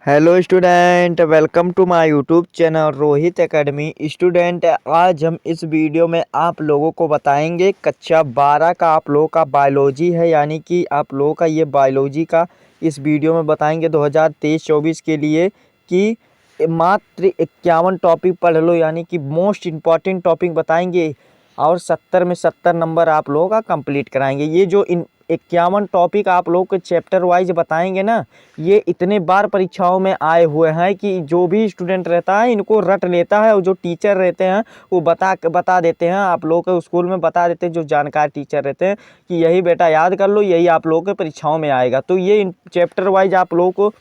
Hello student, welcome to my YouTube channel Rohit academy. Student, आज हम इस वीडियो में आप लोगों को बताएंगे कक्षा 12 का आप लोगों का बायोलॉजी है, यानी कि आप लोगों का ये बायोलॉजी का इस वीडियो में बताएंगे 2023-24 के लिए कि मात्र 51 टॉपिक पढ़ लो, यानी कि मोस्ट इम्पॉर्टेंट टॉपिक बताएंगे और 70 में 70 नंबर आप लोगों का कंप्लीट कराएंगे। ये जो 51 टॉपिक आप लोगों को चैप्टर वाइज बताएंगे ना, ये इतने बार परीक्षाओं में आए हुए हैं कि जो भी स्टूडेंट रहता है इनको रट लेता है, और जो टीचर रहते हैं वो बता देते हैं, आप लोगों के स्कूल में बता देते हैं जो जानकार टीचर रहते हैं कि यही बेटा याद कर लो, यही आप लोगों के परीक्षाओं में आएगा। तो ये चैप्टर वाइज आप लोगों को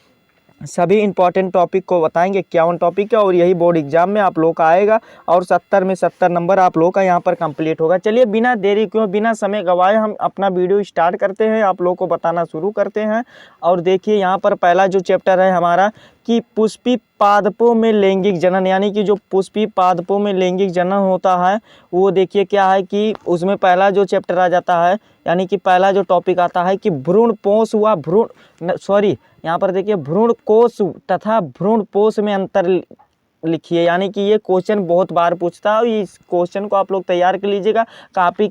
सभी इंपॉर्टेंट टॉपिक को बताएंगे, 51 टॉपिक है, और यही बोर्ड एग्जाम में आप लोगों का आएगा और 70 में 70 नंबर आप लोगों का यहाँ पर कंप्लीट होगा। चलिए बिना देरी क्यों, बिना समय गवाए हम अपना वीडियो स्टार्ट करते हैं, आप लोगों को बताना शुरू करते हैं। और देखिए यहाँ पर पहला जो चैप्टर है हमारा कि पुष्पी पादपों में लैंगिक जनन, यानी कि जो पुष्पी पादपों में लैंगिक जनन होता है वो देखिए क्या है कि उसमें पहला जो चैप्टर आ जाता है, यानी कि पहला जो टॉपिक आता है कि भ्रूणपोष व यहाँ पर देखिए भ्रूण कोश तथा भ्रूणपोष में अंतर लिखिए। यानी कि ये क्वेश्चन बहुत बार पूछता है और इस क्वेश्चन को आप लोग तैयार कर लीजिएगा, कॉपी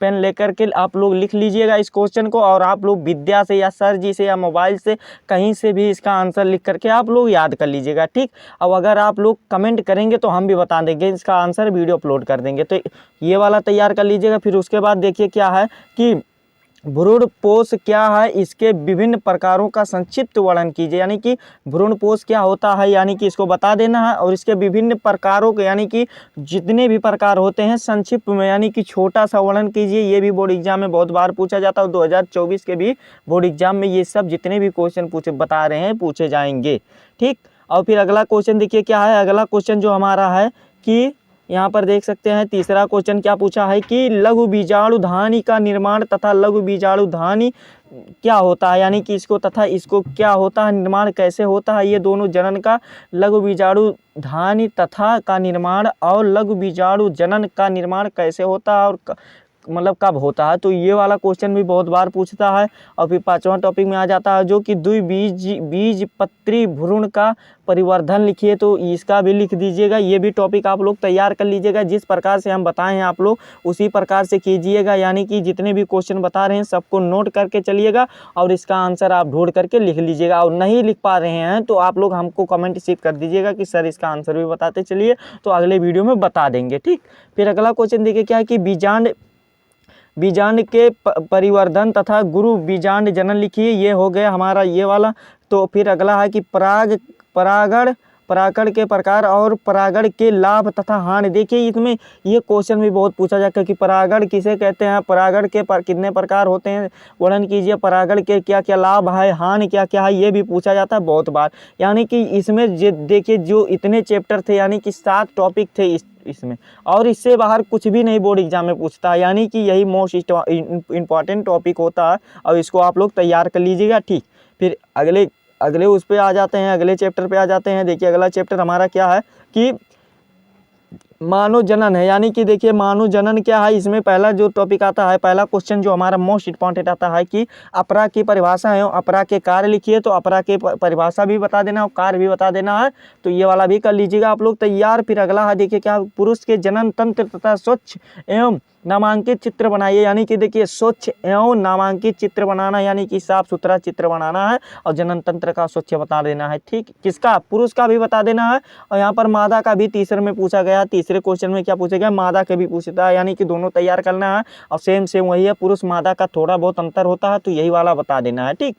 पेन लेकर के आप लोग लिख लीजिएगा इस क्वेश्चन को, और आप लोग विद्या से या सर जी से या मोबाइल से कहीं से भी इसका आंसर लिख करके आप लोग याद कर लीजिएगा, ठीक। अब अगर आप लोग कमेंट करेंगे तो हम भी बता देंगे, इसका आंसर वीडियो अपलोड कर देंगे। तो ये वाला तैयार कर लीजिएगा। फिर उसके बाद देखिए क्या है कि भ्रूणपोष क्या है, इसके विभिन्न प्रकारों का संक्षिप्त वर्णन कीजिए। यानी कि भ्रूणपोष क्या होता है, यानी कि इसको बता देना है, और इसके विभिन्न प्रकारों के, यानी कि जितने भी प्रकार होते हैं संक्षिप्त में, यानी कि छोटा सा वर्णन कीजिए। ये भी बोर्ड एग्जाम में बहुत बार पूछा जाता है, 2024 के भी बोर्ड एग्जाम में ये सब जितने भी क्वेश्चन बता रहे हैं पूछे जाएंगे, ठीक। और फिर अगला क्वेश्चन देखिए क्या है, अगला क्वेश्चन जो हमारा है कि यहाँ पर देख सकते हैं तीसरा क्वेश्चन क्या पूछा है कि लघु बीजाणु धानी का निर्माण तथा लघु बीजाणु धानी क्या होता है, यानी कि इसको तथा इसको क्या होता है, निर्माण कैसे होता है, ये दोनों जनन का, लघु बीजाणु धानी तथा का निर्माण और लघु बीजाणु जनन का निर्माण कैसे होता है और मतलब कब होता है। तो ये वाला क्वेश्चन भी बहुत बार पूछता है। और फिर पांचवा टॉपिक में आ जाता है जो कि द्विबीजपत्री भ्रूण का परिवर्धन लिखिए। तो इसका भी लिख दीजिएगा, ये भी टॉपिक आप लोग तैयार कर लीजिएगा। जिस प्रकार से हम बताए हैं आप लोग उसी प्रकार से कीजिएगा, यानी कि जितने भी क्वेश्चन बता रहे हैं सबको नोट करके चलिएगा और इसका आंसर आप ढूंढ करके लिख लीजिएगा। और नहीं लिख पा रहे हैं तो आप लोग हमको कमेंट सिर्फ कर दीजिएगा कि सर इसका आंसर भी बताते चलिए, तो अगले वीडियो में बता देंगे, ठीक। फिर अगला क्वेश्चन देखिए क्या है कि बीजांड के परिवर्धन तथा गुरु बीजांड जनन लिखिए। ये हो गया हमारा ये वाला। तो फिर अगला है कि परागण के प्रकार और परागण के लाभ तथा हानि। देखिए इसमें ये क्वेश्चन भी बहुत पूछा जाता है कि परागण किसे कहते हैं, परागण के कितने प्रकार होते हैं, वर्णन कीजिए, परागण के क्या क्या लाभ है, हानि क्या क्या है, ये भी पूछा जाता है बहुत बार। यानी कि इसमें देखिए जो इतने चैप्टर थे, यानी कि 7 टॉपिक थे इसमें, और इससे बाहर कुछ भी नहीं बोर्ड एग्जाम में पूछता है, यानी कि यही मोस्ट इम्पॉर्टेंट टॉपिक होता है और इसको आप लोग तैयार कर लीजिएगा, ठीक। फिर अगले उस पे आ जाते हैं, अगले चैप्टर पे आ जाते हैं। देखिए अगला चैप्टर हमारा क्या है कि मानव जनन है। यानी कि देखिए मानव जनन क्या है, इसमें पहला जो टॉपिक आता है, पहला क्वेश्चन जो हमारा मोस्ट इंपॉर्टेंट आता है कि अपरा की परिभाषा एवं अपरा के कार्य लिखिए। तो अपरा के परिभाषा भी बता देना और कार्य भी बता देना है, तो ये वाला भी कर लीजिएगा आप लोग तैयार। फिर अगला है देखिए क्या, पुरुष के जनन तंत्र तथा स्वच्छ एवं नामांकित चित्र बनाइए। यानी कि देखिए स्वच्छ एवं नामांकित चित्र बनाना, यानी कि साफ सुथरा चित्र बनाना है और जनन तंत्र का स्वच्छ बता देना है, ठीक। किसका, पुरुष का भी बता देना है। और यहाँ पर मादा का भी तीसरे में पूछा गया, तीसरे क्वेश्चन में क्या पूछा गया, मादा के भी पूछता है, यानी कि दोनों तैयार करना है। और सेम वही है, पुरुष मादा का थोड़ा बहुत अंतर होता है, तो यही वाला बता देना है, ठीक।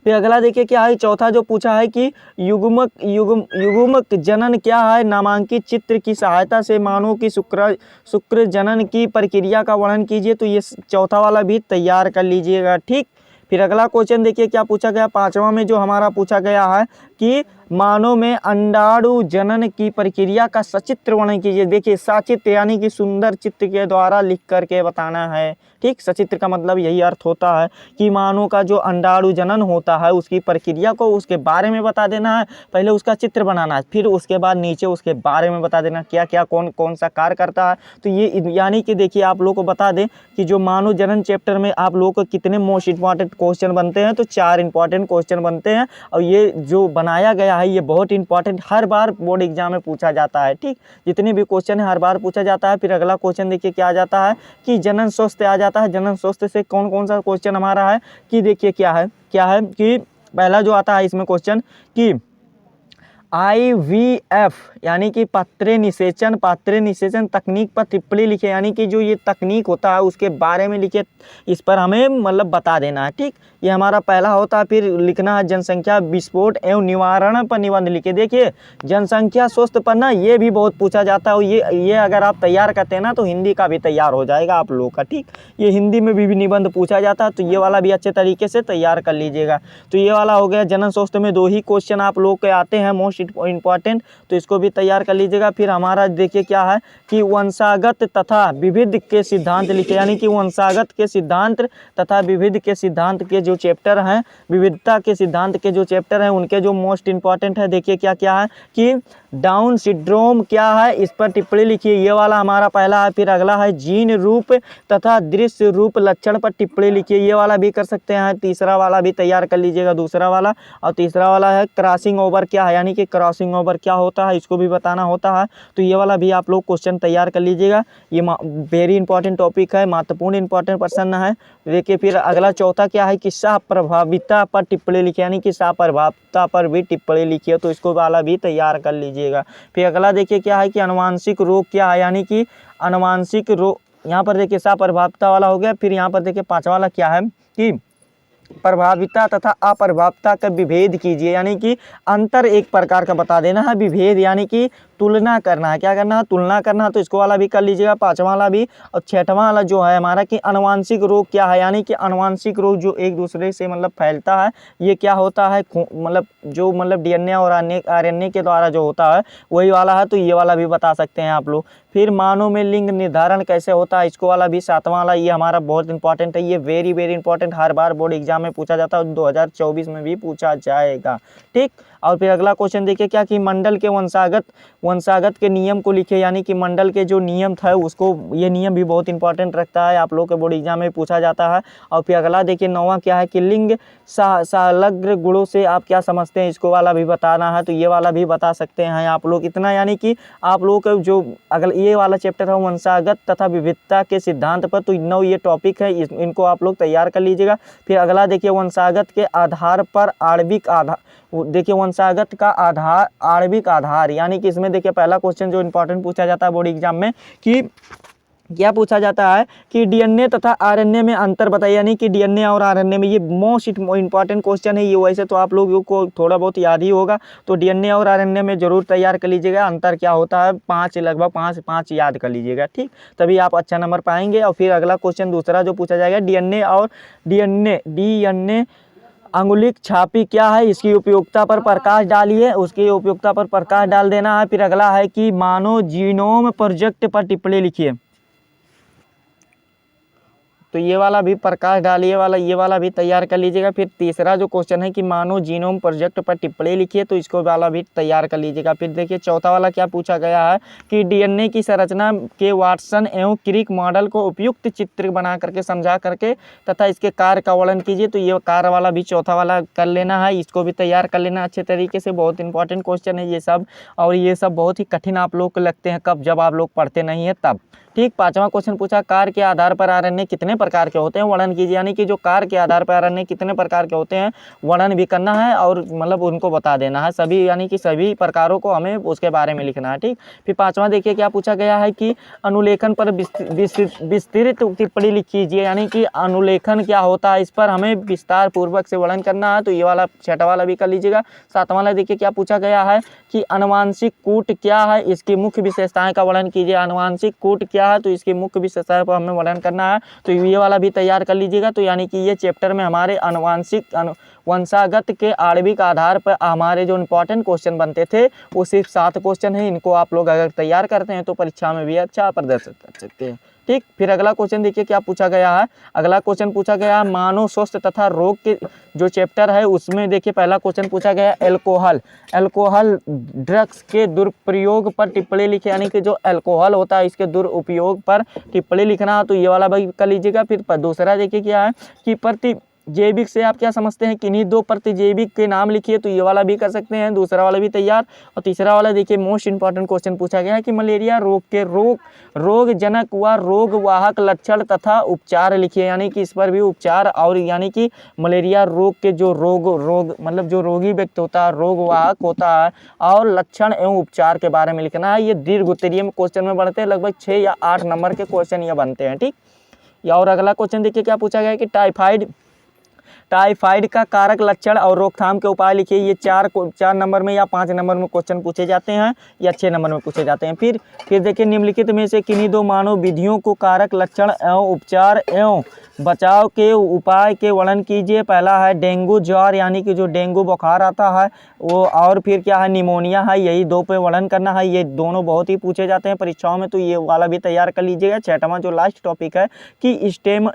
फिर अगला देखिए क्या है, चौथा जो पूछा है कि युग्मक जनन क्या है, नामांकित चित्र की सहायता से मानव की शुक्र जनन की प्रक्रिया का वर्णन कीजिए। तो ये चौथा वाला भी तैयार कर लीजिएगा, ठीक। फिर अगला क्वेश्चन देखिए क्या पूछा गया, पांचवा में जो हमारा पूछा गया है कि मानव में अंडाणु जनन की प्रक्रिया का सचित्र वर्णन कीजिए। देखिए सचित्र यानी कि सुंदर चित्र के द्वारा लिख करके बताना है। ठीक, सचित्र का मतलब यही अर्थ होता है कि मानव का जो अंडाणु जनन होता है उसकी प्रक्रिया को उसके बारे में बता देना है। पहले उसका चित्र बनाना है, फिर उसके बाद नीचे उसके बारे में बता देना क्या क्या कौन कौन सा कार्य करता है। तो ये यानी कि देखिए आप लोग को बता दें कि जो मानव जनन चैप्टर में आप लोगों को कितने मोस्ट इंपॉर्टेंट क्वेश्चन बनते हैं, तो 4 इंपॉर्टेंट क्वेश्चन बनते हैं। और ये जो बनाया गया है ये बहुत इंपॉर्टेंट, हर बार बोर्ड एग्जाम में पूछा जाता है। ठीक, जितने भी क्वेश्चन है हर बार पूछा जाता है। फिर अगला क्वेश्चन देखिए क्या आ जाता है कि जनन स्वस्थ आ जाता है। जनन स्वस्थ से कौन कौन सा क्वेश्चन हमारा है कि देखिए क्या है कि पहला जो आता है इसमें क्वेश्चन कि IVF यानी कि पात्र निषेचन तकनीक पर टिप्पणी लिखे, यानी कि जो ये तकनीक होता है उसके बारे में लिखे, इस पर हमें मतलब बता देना है। ठीक, ये हमारा पहला होता है। फिर लिखना है जनसंख्या विस्फोट एवं निवारण पर निबंध लिखे। देखिए जनसंख्या स्वस्थ पर ना ये भी बहुत पूछा जाता है। ये अगर आप तैयार करते हैं ना तो हिंदी का भी तैयार हो जाएगा आप लोगों का। ठीक, ये हिंदी में भी निबंध पूछा जाता है, तो ये वाला भी अच्छे तरीके से तैयार कर लीजिएगा। तो ये वाला हो गया। जनन स्वस्थ में 2 ही क्वेश्चन आप लोग के आते हैं मोस्ट इंपॉर्टेंट, तो इसको भी तैयार कर लीजिएगा। फिर हमारा देखिए क्या है कि वंशागत तथा विविध के सिद्धांत लिखे, यानी कि वंशागत के सिद्धांत तथा विविध के सिद्धांत के जो चैप्टर हैं, विविधता के सिद्धांत के जो चैप्टर हैं उनके जो मोस्ट इंपॉर्टेंट है। देखिए क्या क्या है कि डाउन सिंड्रोम क्या है, इस पर टिप्पणी लिखिए, ये वाला हमारा पहला है। फिर अगला है जीन रूप तथा दृश्य रूप लक्षण पर टिप्पणी लिखिए, ये वाला भी कर सकते हैं। तीसरा वाला भी तैयार कर लीजिएगा, दूसरा वाला। और तीसरा वाला है क्रॉसिंग ओवर क्या है, यानी कि क्रॉसिंग ओवर क्या होता है इसको भी बताना होता है। तो ये वाला भी आप लोग क्वेश्चन तैयार कर लीजिएगा। ये वेरी इंपॉर्टेंट टॉपिक है, महत्वपूर्ण इंपॉर्टेंट प्रश्न है। देखिए फिर अगला चौथा क्या है कि सह प्रभाविता पर टिप्पणी लिखिए, यानी कि सह प्रभाविता पर भी टिप्पणी लिखिए, तो इसको वाला भी तैयार कर लीजिएगा। फिर अगला देखिए क्या है कि अनुवांशिक रोग क्या है, यानी कि अनुवांशिक रोग, यहाँ पर देखिए सह प्रभाविता वाला हो गया। फिर यहाँ पर देखिए पांचवा वाला क्या है कि प्रभाविता तथा अप्रभाविता का विभेद कीजिए, यानी कि अंतर एक प्रकार का बता देना है। विभेद यानी कि तुलना करना है, क्या करना है, तुलना करना है, तो इसको वाला भी कर लीजिएगा, पांचवा वाला भी। और छठवां वाला जो है हमारा कि अनुवांशिक रोग क्या है, यानी कि अनुवांशिक रोग जो एक दूसरे से मतलब फैलता है, ये क्या होता है, मतलब जो मतलब DNA और RNA के द्वारा जो होता है वही वाला है, तो ये वाला भी बता सकते हैं आप लोग। फिर मानव में लिंग निर्धारण कैसे होता है, इसको वाला भी सातवां वाला, ये हमारा बहुत इंपॉर्टेंट है। ये वेरी इंपॉर्टेंट, हर बार बोर्ड एग्जाम में पूछा जाता है, 2024 में भी पूछा जाएगा। ठीक, और फिर अगला क्वेश्चन देखिए क्या कि मंडल के वंशागत के नियम को लिखे, यानी कि मंडल के जो नियम था उसको, ये नियम भी बहुत इंपॉर्टेंट रखता है, आप लोग के बोर्ड एग्जाम में पूछा जाता है। और फिर अगला देखिए 9वां क्या है कि लिंग संलग्न गुणों से आप क्या समझते हैं, इसको वाला भी बताना है, तो ये वाला भी बता सकते हैं आप लोग। इतना यानी कि आप लोग का जो अगला ये वाला चैप्टर है वंशागत तथा विविधता के सिद्धांत पर, तो 9 ये टॉपिक है, इनको आप लोग तैयार कर लीजिएगा। फिर अगला देखिए वंशागत के आधार पर आणविक आधार, देखिए वंशागत का आधार आणविक आधार, यानी कि इसमें देखिए पहला क्वेश्चन जो इंपॉर्टेंट पूछा जाता है बोर्ड एग्जाम में कि क्या पूछा जाता है कि DNA तथा RNA में अंतर बताइए, यानी कि DNA और RNA में, ये मोस्ट इंपॉर्टेंट क्वेश्चन है। ये वैसे तो आप लोगों को थोड़ा बहुत याद ही होगा, तो DNA और RNA में जरूर तैयार कर लीजिएगा, अंतर क्या होता है, 5 लगभग 5 याद कर लीजिएगा। ठीक, तभी आप अच्छा नंबर पाएंगे। और फिर अगला क्वेश्चन दूसरा जो पूछा जाएगा DNA अंगुलिक छापी क्या है, इसकी उपयोगिता पर प्रकाश डालिए, उसकी उपयोगिता पर प्रकाश डाल देना है। फिर अगला है कि मानव जीनोम प्रोजेक्ट पर टिप्पणी लिखिए, तो ये वाला भी प्रकाश डालिए वाला, ये वाला भी तैयार कर लीजिएगा। फिर तीसरा जो क्वेश्चन है कि मानव जीनोम प्रोजेक्ट पर टिप्पणी लिखिए, तो इसको वाला भी तैयार कर लीजिएगा। फिर देखिए चौथा वाला क्या पूछा गया है कि DNA की संरचना के वाटसन एवं क्रिक मॉडल को उपयुक्त चित्र बना करके समझा करके तथा इसके कार्य का वर्णन कीजिए, तो ये कार्य वाला भी चौथा वाला कर लेना है, इसको भी तैयार कर लेना अच्छे तरीके से। बहुत इंपॉर्टेंट क्वेश्चन है ये सब, और ये सब बहुत ही कठिन आप लोग को लगते हैं कब, जब आप लोग पढ़ते नहीं है तब। ठीक, पांचवा क्वेश्चन पूछा कार्य के आधार पर RNA कितने प्रकार के होते हैं, वर्णन कीजिए, यानी कि जो कार्य के आधार पर RNA कितने प्रकार के होते हैं वर्णन भी करना है, और मतलब उनको बता देना है सभी, यानी कि सभी प्रकारों को हमें उसके बारे में लिखना है। ठीक, फिर पांचवा देखिए क्या पूछा गया है कि अनुलेखन पर विस्तृत टिप्पणी लिख कीजिए, यानी कि अनुलेखन क्या होता है इस पर हमें विस्तार पूर्वक से वर्णन करना है, तो ये वाला छठा वाला भी कर लीजिएगा। सातवां वाला देखिए क्या पूछा गया है कि अनुवांशिक कूट क्या है, इसकी मुख्य विशेषताएं का वर्णन कीजिए, अनुवांशिक कूट क्या क्या है, तो इसके मुख्य विशेषता पर हमें वर्णन करना है, तो ये वाला भी तैयार कर लीजिएगा। तो यानी कि ये चैप्टर में हमारे वंशागत के आणविक आधार पर हमारे जो इंपॉर्टेंट क्वेश्चन बनते थे वो सिर्फ 7 क्वेश्चन है। इनको आप लोग अगर तैयार करते हैं तो परीक्षा में भी अच्छा प्रदर्शन कर सकते हैं। ठीक, फिर अगला क्वेश्चन देखिए क्या पूछा गया है। अगला क्वेश्चन पूछा गया है मानव स्वास्थ्य तथा रोग के जो चैप्टर है उसमें देखिए पहला क्वेश्चन पूछा गया है अल्कोहल ड्रग्स के दुरुपयोग पर टिप्पणी लिखे, यानी कि जो अल्कोहल होता है इसके दुरुपयोग पर टिप्पणी लिखना, तो ये वाला भाई कर लीजिएगा। फिर दूसरा देखिए क्या है कि प्रतिजैविक से आप क्या समझते हैं, किन्हीं 2 प्रतिजैविक के नाम लिखिए, तो ये वाला भी कर सकते हैं, दूसरा वाला भी तैयार। और तीसरा वाला देखिए मोस्ट इंपॉर्टेंट क्वेश्चन पूछा गया है कि मलेरिया रोग के रोगजनक व रोगवाहक लक्षण तथा उपचार लिखिए, यानी कि इस पर भी उपचार और यानी कि मलेरिया रोग के जो रोग मतलब जो रोगी व्यक्ति होता है, रोगवाहक होता है और लक्षण एवं उपचार के बारे में लिखना है। ये दीर्घ उत्तरीय में क्वेश्चन में बनते हैं, लगभग 6 या 8 नंबर के क्वेश्चन ये बनते हैं। ठीक, या और अगला क्वेश्चन देखिए क्या पूछा गया है कि टाइफाइड का कारक लक्षण और रोकथाम के उपाय लिखिए। ये 4 नंबर में या 5 नंबर में क्वेश्चन पूछे जाते हैं या 6 नंबर में पूछे जाते हैं। फिर देखिए निम्नलिखित में से किन्हीं 2 मानव विधियों को कारक लक्षण एवं उपचार एवं बचाव के उपाय के वर्णन कीजिए। पहला है डेंगू ज्वर, यानी कि जो डेंगू बुखार आता है वो, और फिर क्या है निमोनिया है, यही 2 पे वर्णन करना है। ये दोनों बहुत ही पूछे जाते हैं परीक्षाओं में, तो ये वाला भी तैयार कर लीजिएगा। 6वां जो लास्ट टॉपिक है कि स्टेम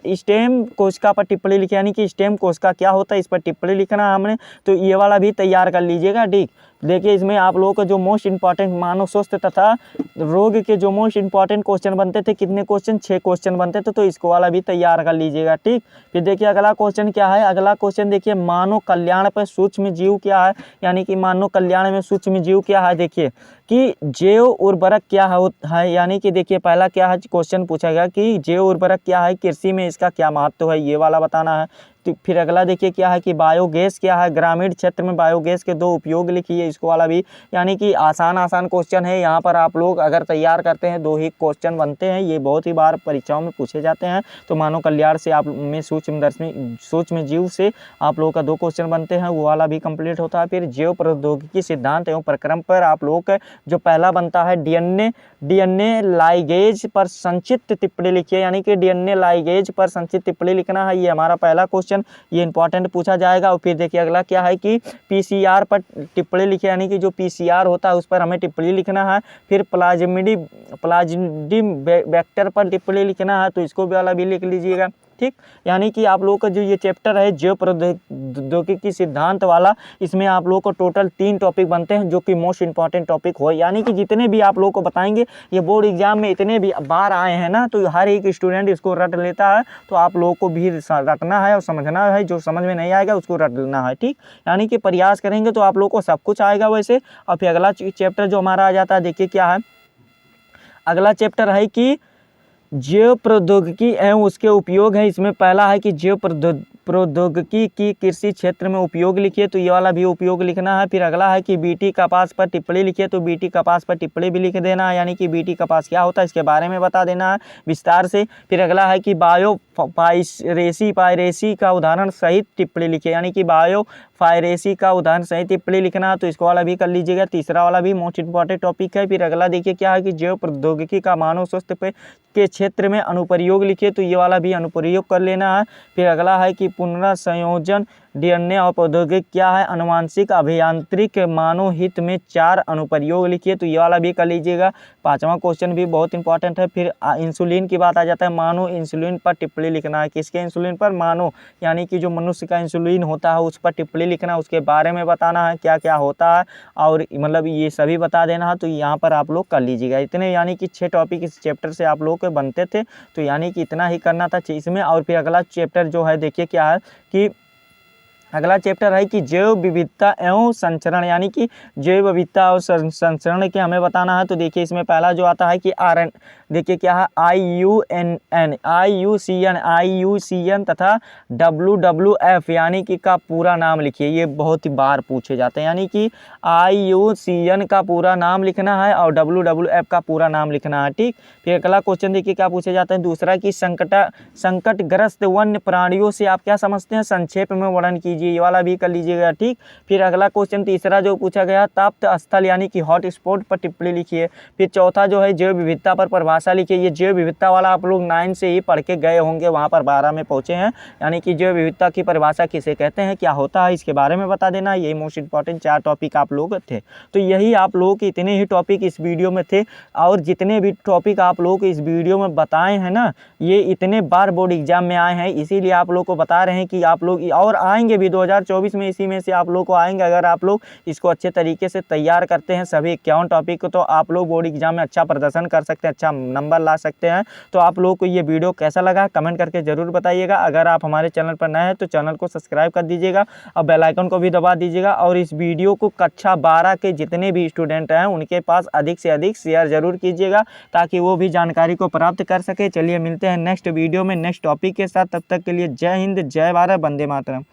कोशिका पर टिप्पणी लिखिए, यानी कि स्टेम कोशिका क्या होता है इस पर टिप्पणी लिखना है हमने, तो ये वाला भी तैयार कर लीजिएगा। ठीक, देखिए इसमें आप लोगों को जो मोस्ट इंपॉर्टेंट मानव स्वास्थ्य तथा रोग के जो मोस्ट इंपॉर्टेंट क्वेश्चन बनते थे, कितने क्वेश्चन, 6 क्वेश्चन बनते थे, तो इसको वाला भी तैयार कर लीजिएगा। ठीक, फिर देखिए अगला क्वेश्चन क्या है। अगला क्वेश्चन देखिए मानव कल्याण पर सूक्ष्म जीव क्या है, यानी कि मानव कल्याण में सूक्ष्म जीव क्या है। देखिए कि जैव उर्वरक क्या है, यानी कि देखिए पहला क्या है क्वेश्चन पूछा गया कि जैव उर्वरक क्या है, कृषि में इसका क्या महत्व है, ये वाला बताना है। तो फिर अगला देखिए क्या है कि बायोगैस क्या है, ग्रामीण क्षेत्र में बायोगैस के 2 उपयोग लिखिए, इसको वाला भी, यानी कि आसान क्वेश्चन है। यहाँ पर आप लोग अगर तैयार करते हैं 2 ही क्वेश्चन बनते हैं, ये बहुत ही बार परीक्षाओं में पूछे जाते हैं। तो मानव कल्याण से आप में सूक्ष्म जीव से आप लोगों का 2 क्वेश्चन बनते हैं, वो वाला भी कंप्लीट होता है। फिर जैव प्रौद्योगिकी सिद्धांत एवं प्रक्रम पर आप लोग का जो पहला बनता है डीएनए लाइगेज पर संक्षिप्त टिप्पणी लिखिए, यानी कि डीएनए लाइगेज पर संक्षिप्त टिप्पणी लिखना है। ये हमारा पहला क्वेश्चन, ये इंपॉर्टेंट पूछा जाएगा। और फिर देखिए अगला क्या है कि पीसीआर पर टिप्पणी लिखिए, यानी कि जो पीसीआर होता है उस पर हमें टिप्पणी लिखना है। फिर प्लाज्मिडियम वेक्टर पर टिप्पणी लिखना है, तो इसको भी वाला भी लिख लीजिएगा। ठीक, यानी कि आप लोगों का जो ये चैप्टर है जैव प्रौद्योगिकी सिद्धांत वाला, इसमें आप लोगों को टोटल 3 टॉपिक बनते हैं जो कि मोस्ट इंपॉर्टेंट टॉपिक हो, यानी कि जितने भी आप लोगों को बताएंगे ये बोर्ड एग्जाम में इतने भी बार आए हैं ना, तो हर एक स्टूडेंट इसको रट लेता है। तो आप लोगों को भी रटना है और समझना है, जो समझ में नहीं आएगा उसको रट लेना है। ठीक, यानी कि प्रयास करेंगे तो आप लोगों को सब कुछ आएगा वैसे। और फिर अगला चैप्टर जो हमारा आ जाता है, देखिए क्या है अगला चैप्टर है कि जैव प्रौद्योगिकी एवं उसके उपयोग है। इसमें पहला है कि जैव प्रौद्योगिकी की कृषि क्षेत्र में उपयोग लिखिए, तो ये वाला भी उपयोग लिखना है। फिर अगला है कि बीटी कपास पर टिप्पणी लिखिए, तो बीटी कपास पर टिप्पणी भी लिख देना है, यानी कि बीटी कपास क्या होता है इसके बारे में बता देना है विस्तार से। फिर अगला है कि पायरेसी का उदाहरण सहित टिप्पणी लिखिए, यानी कि पायरेसी का उदाहरण सहित टिप्पणी लिखना है, तो इसको वाला भी कर लीजिएगा। तीसरा वाला भी मोस्ट इंपॉर्टेंट टॉपिक है। फिर अगला देखिए क्या है कि जैव प्रौद्योगिकी का मानव स्वास्थ्य के क्षेत्र में अनुप्रयोग लिखिए, तो ये वाला भी अनुप्रयोग कर लेना है। फिर अगला है कि पुनर्संयोजन डीएनए और प्रौद्योगिकी क्या है, अनुवांशिक अभियांत्रिक मानव हित में 4 अनुप्रयोग लिखिए, तो ये वाला भी कर लीजिएगा। 5वां क्वेश्चन भी बहुत इंपॉर्टेंट है। फिर इंसुलिन की बात आ जाता है, मानव इंसुलिन पर टिप्पणी लिखना है। किसके इंसुलिन पर, मानव, यानी कि जो मनुष्य का इंसुलिन होता है उस पर टिप्पणी लिखना है, उसके बारे में बताना है क्या क्या होता है, और मतलब ये सभी बता देना है। तो यहाँ पर आप लोग कर लीजिएगा इतने, यानी कि 6 टॉपिक इस चैप्टर से आप लोग के बनते थे, तो यानी कि इतना ही करना था इसमें। और फिर अगला चैप्टर जो है देखिए क्या है कि अगला चैप्टर है कि जैव विविधता एवं संचरण, यानी कि जैव विविधता और संचरण के हमें बताना है। तो देखिए इसमें पहला जो आता है कि देखिए क्या है IUCN तथा WWF, यानी कि का पूरा नाम लिखिए, ये बहुत ही बार पूछे जाते हैं, यानी कि IUCN का पूरा नाम लिखना है और WWF का पूरा नाम लिखना है। ठीक, फिर अगला क्वेश्चन देखिए क्या पूछे जाते हैं दूसरा कि संकटग्रस्त वन्य प्राणियों से आप क्या समझते हैं, संक्षेप में वर्णन कीजिए। लीजिए, ये वाला भी कर लीजिएगा, ठीक। फिर अगला क्वेश्चन तीसरा जो पूछा गया, तप्त स्थल यानी कि हॉट स्पॉट पर टिप्पणी लिखिए। फिर चौथा जो है जैव विविधता पर परिभाषा लिखिए। ये जैव विविधता वाला आप लोग 9 से ही पढ़ के गए होंगे, वहाँ पर 12 में पहुँचे हैं। यानी कि जैव विविधता की परिभाषा किसे कहते हैं, क्या होता है, इसके बारे में बता देना। यही मोस्ट इंपॉर्टेंट 4 टॉपिक आप लोग थे। तो यही आप लोगों के इतने ही टॉपिक इस वीडियो में थे, और जितने भी टॉपिक आप लोगों को इस वीडियो में बताए हैं ना, ये इतने बार बोर्ड एग्जाम में आए हैं, इसीलिए आप लोग को बता रहे हैं कि आप लोग और आएंगे भी 2024 में, इसी में से आप लोग को आएंगे। अगर आप लोग इसको अच्छे तरीके से तैयार करते हैं सभी 51 टॉपिक को, तो आप लोग बोर्ड एग्जाम में अच्छा प्रदर्शन कर सकते हैं, अच्छा नंबर ला सकते हैं। तो आप लोगों को ये वीडियो कैसा लगा कमेंट करके ज़रूर बताइएगा। अगर आप हमारे चैनल पर नए हैं तो चैनल को सब्सक्राइब कर दीजिएगा और बेल आइकन को भी दबा दीजिएगा। और इस वीडियो को कक्षा 12 के जितने भी स्टूडेंट हैं उनके पास अधिक से अधिक शेयर ज़रूर कीजिएगा, ताकि वो भी जानकारी को प्राप्त कर सके। चलिए मिलते हैं नेक्स्ट वीडियो में नेक्स्ट टॉपिक के साथ, तब तक के लिए जय हिंद, जय भारत, वंदे मातरम।